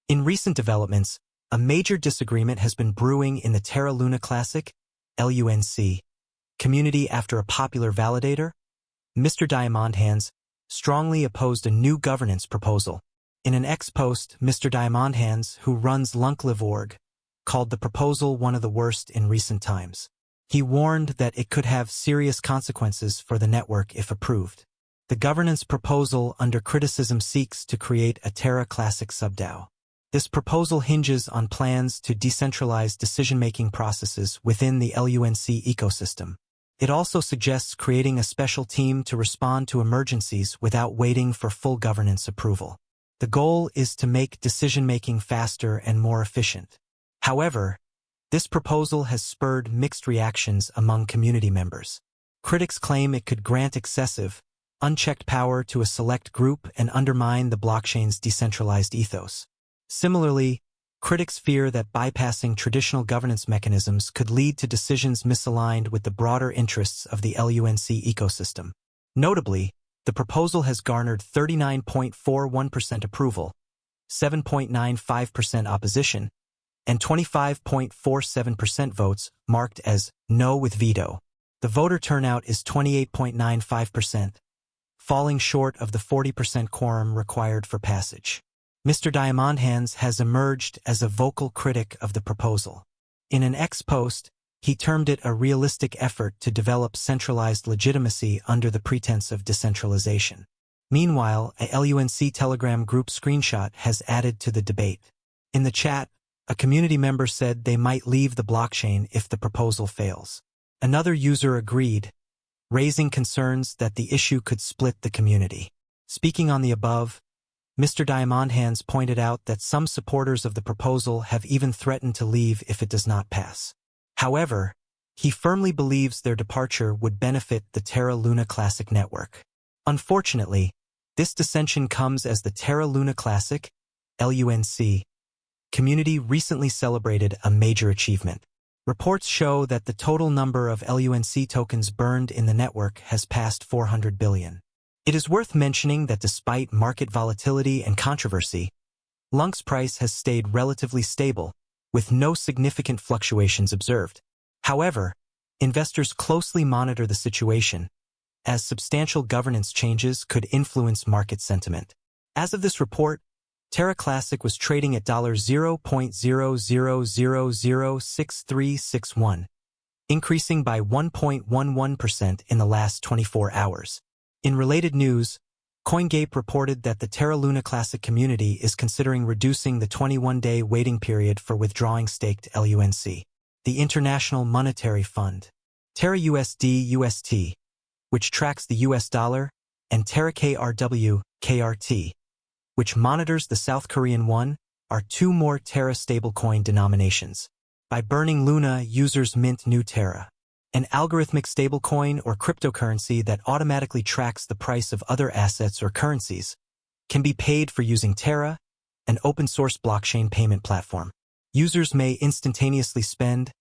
In recent developments, a major disagreement has been brewing in the Terra Luna Classic, LUNC, community after a popular validator, Mr. Diamondhands, strongly opposed a new governance proposal. In an ex-post, Mr. Diamondhands, who runs Lunklive.org, called the proposal one of the worst in recent times. He warned that it could have serious consequences for the network if approved. The governance proposal under criticism seeks to create a Terra Classic subDAO. This proposal hinges on plans to decentralize decision-making processes within the LUNC ecosystem. It also suggests creating a special team to respond to emergencies without waiting for full governance approval. The goal is to make decision-making faster and more efficient. However, this proposal has spurred mixed reactions among community members. Critics claim it could grant excessive, unchecked power to a select group and undermine the blockchain's decentralized ethos. Similarly, critics fear that bypassing traditional governance mechanisms could lead to decisions misaligned with the broader interests of the LUNC ecosystem. Notably, the proposal has garnered 39.41% approval, 7.95% opposition, and 25.47% votes marked as no with veto. The voter turnout is 28.95%, falling short of the 40% quorum required for passage. Mr. Diamondhands has emerged as a vocal critic of the proposal. In an ex-post, he termed it a realistic effort to develop centralized legitimacy under the pretense of decentralization. Meanwhile, a LUNC Telegram group screenshot has added to the debate. In the chat, a community member said they might leave the blockchain if the proposal fails. Another user agreed, raising concerns that the issue could split the community. Speaking on the above, Mr. Diamondhands pointed out that some supporters of the proposal have even threatened to leave if it does not pass. However, he firmly believes their departure would benefit the Terra Luna Classic network. Unfortunately, this dissension comes as the Terra Luna Classic, LUNC, community recently celebrated a major achievement. Reports show that the total number of LUNC tokens burned in the network has passed 400 billion. It is worth mentioning that despite market volatility and controversy, LUNC's price has stayed relatively stable, with no significant fluctuations observed. However, investors closely monitor the situation, as substantial governance changes could influence market sentiment. As of this report, Terra Classic was trading at $0.00006361, increasing by 1.11% in the last 24 hours. In related news, CoinGape reported that the Terra Luna Classic community is considering reducing the 21-day waiting period for withdrawing staked LUNC. The International Monetary Fund, Terra USD/UST, which tracks the US dollar, and Terra KRW/KRT, which monitors the South Korean won, are two more Terra stablecoin denominations. By burning Luna, users mint new Terra, an algorithmic stablecoin or cryptocurrency that automatically tracks the price of other assets or currencies, can be paid for using Terra, an open-source blockchain payment platform. Users may instantaneously spend,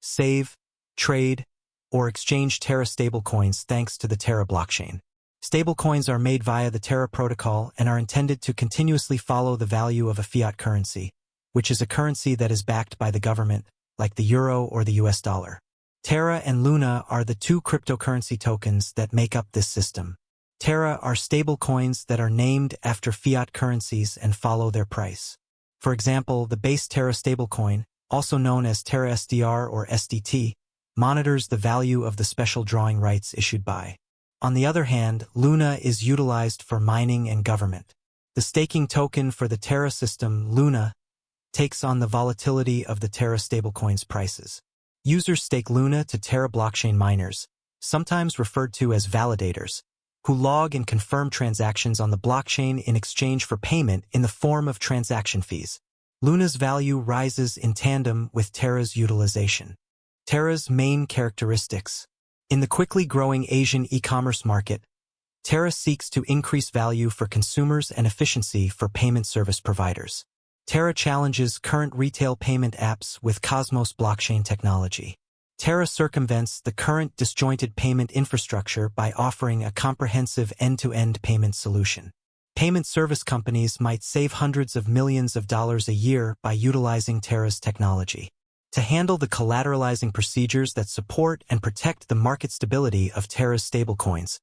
save, trade, or exchange Terra stablecoins thanks to the Terra blockchain. Stablecoins are made via the Terra protocol and are intended to continuously follow the value of a fiat currency, which is a currency that is backed by the government, like the euro or the US dollar. Terra and Luna are the two cryptocurrency tokens that make up this system. Terra are stablecoins that are named after fiat currencies and follow their price. For example, the base Terra stablecoin, also known as Terra SDR or SDT, monitors the value of the special drawing rights issued by. On the other hand, Luna is utilized for mining and government. The staking token for the Terra system, Luna, takes on the volatility of the Terra stablecoin's prices. Users stake Luna to Terra blockchain miners, sometimes referred to as validators, who log and confirm transactions on the blockchain in exchange for payment in the form of transaction fees. Luna's value rises in tandem with Terra's utilization. Terra's main characteristics. In the quickly growing Asian e-commerce market, Terra seeks to increase value for consumers and efficiency for payment service providers. Terra challenges current retail payment apps with Cosmos blockchain technology. Terra circumvents the current disjointed payment infrastructure by offering a comprehensive end-to-end payment solution. Payment service companies might save hundreds of millions of dollars a year by utilizing Terra's technology. To handle the collateralizing procedures that support and protect the market stability of Terra's stablecoins,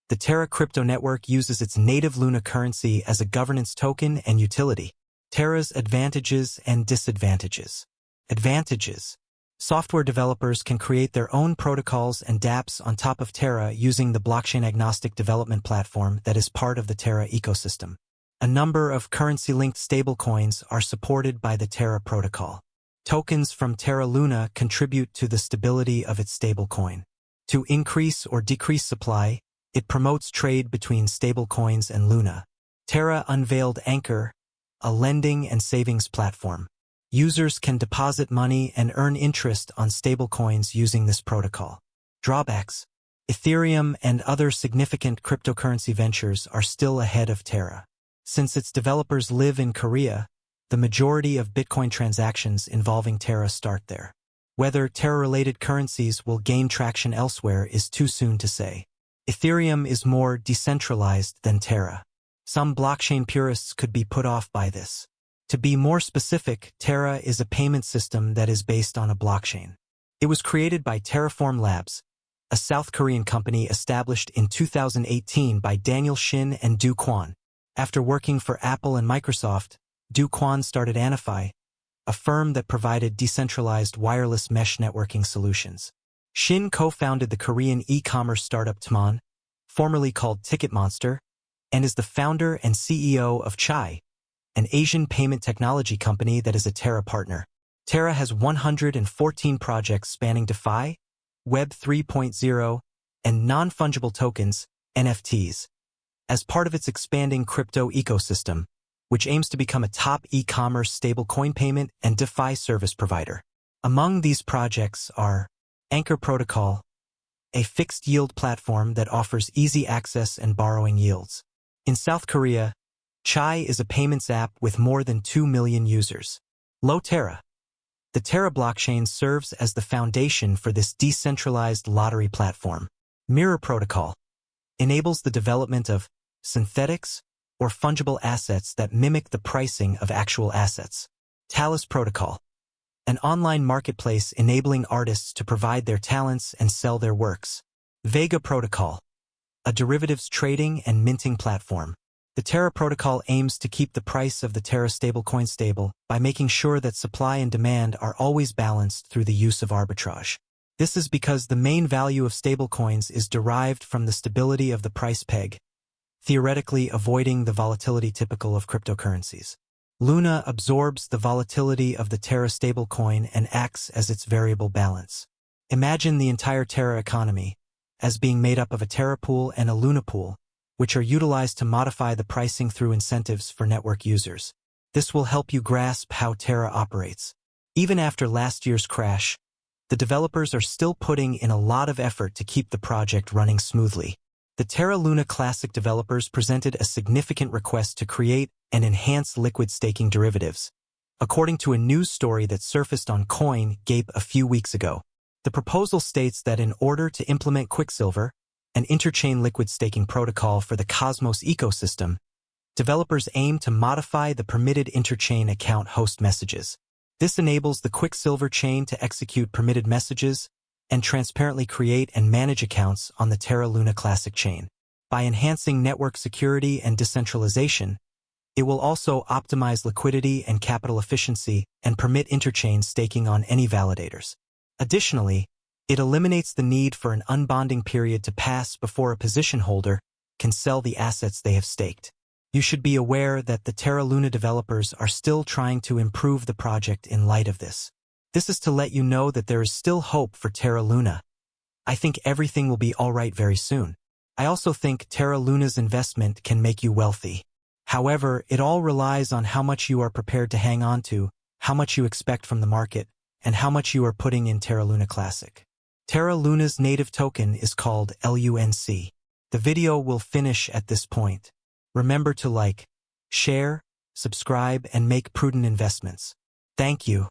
the Terra crypto network uses its native Luna currency as a governance token and utility. Terra's advantages and disadvantages. Advantages. Software developers can create their own protocols and dApps on top of Terra using the blockchain-agnostic development platform that is part of the Terra ecosystem. A number of currency-linked stablecoins are supported by the Terra protocol. Tokens from Terra Luna contribute to the stability of its stablecoin. To increase or decrease supply, it promotes trade between stablecoins and Luna. Terra unveiled Anchor, a lending and savings platform. Users can deposit money and earn interest on stablecoins using this protocol. Drawbacks. Ethereum and other significant cryptocurrency ventures are still ahead of Terra. Since its developers live in Korea, the majority of Bitcoin transactions involving Terra start there. Whether Terra-related currencies will gain traction elsewhere is too soon to say. Ethereum is more decentralized than Terra. Some blockchain purists could be put off by this. To be more specific, Terra is a payment system that is based on a blockchain. It was created by Terraform Labs, a South Korean company established in 2018 by Daniel Shin and Do Kwon. After working for Apple and Microsoft, Do Kwon started Anify, a firm that provided decentralized wireless mesh networking solutions. Shin co-founded the Korean e-commerce startup Tmon, formerly called Ticketmonster, and is the founder and CEO of Chai, an Asian payment technology company that is a Terra partner. Terra has 114 projects spanning DeFi, Web 3.0, and non-fungible tokens, NFTs, as part of its expanding crypto ecosystem, which aims to become a top e-commerce stablecoin payment and DeFi service provider. Among these projects are Anchor Protocol, a fixed-yield platform that offers easy access and borrowing yields. In South Korea, Chai is a payments app with more than 2 million users. Terra. The Terra blockchain serves as the foundation for this decentralized lottery platform. Mirror Protocol enables the development of synthetics or fungible assets that mimic the pricing of actual assets. Talus Protocol, an online marketplace enabling artists to provide their talents and sell their works. Vega Protocol, a derivatives trading and minting platform. The Terra protocol aims to keep the price of the Terra stablecoin stable by making sure that supply and demand are always balanced through the use of arbitrage. This is because the main value of stablecoins is derived from the stability of the price peg, theoretically avoiding the volatility typical of cryptocurrencies. Luna absorbs the volatility of the Terra stablecoin and acts as its variable balance. Imagine the entire Terra economy as being made up of a Terra pool and a Luna pool, which are utilized to modify the pricing through incentives for network users. This will help you grasp how Terra operates. Even after last year's crash, the developers are still putting in a lot of effort to keep the project running smoothly. The Terra Luna Classic developers presented a significant request to create and enhance liquid staking derivatives, according to a news story that surfaced on CoinGape a few weeks ago. The proposal states that in order to implement Quicksilver, an interchain liquid staking protocol for the Cosmos ecosystem, developers aim to modify the permitted interchain account host messages. This enables the Quicksilver chain to execute permitted messages and transparently create and manage accounts on the Terra Luna Classic chain. By enhancing network security and decentralization, it will also optimize liquidity and capital efficiency and permit interchain staking on any validators. Additionally, it eliminates the need for an unbonding period to pass before a position holder can sell the assets they have staked. You should be aware that the Terra Luna developers are still trying to improve the project in light of this. This is to let you know that there is still hope for Terra Luna. I think everything will be alright very soon. I also think Terra Luna's investment can make you wealthy. However, it all relies on how much you are prepared to hang on to, how much you expect from the market, and how much you are putting in Terra Luna Classic. Terra Luna's native token is called LUNC. The video will finish at this point. Remember to like, share, subscribe, and make prudent investments. Thank you.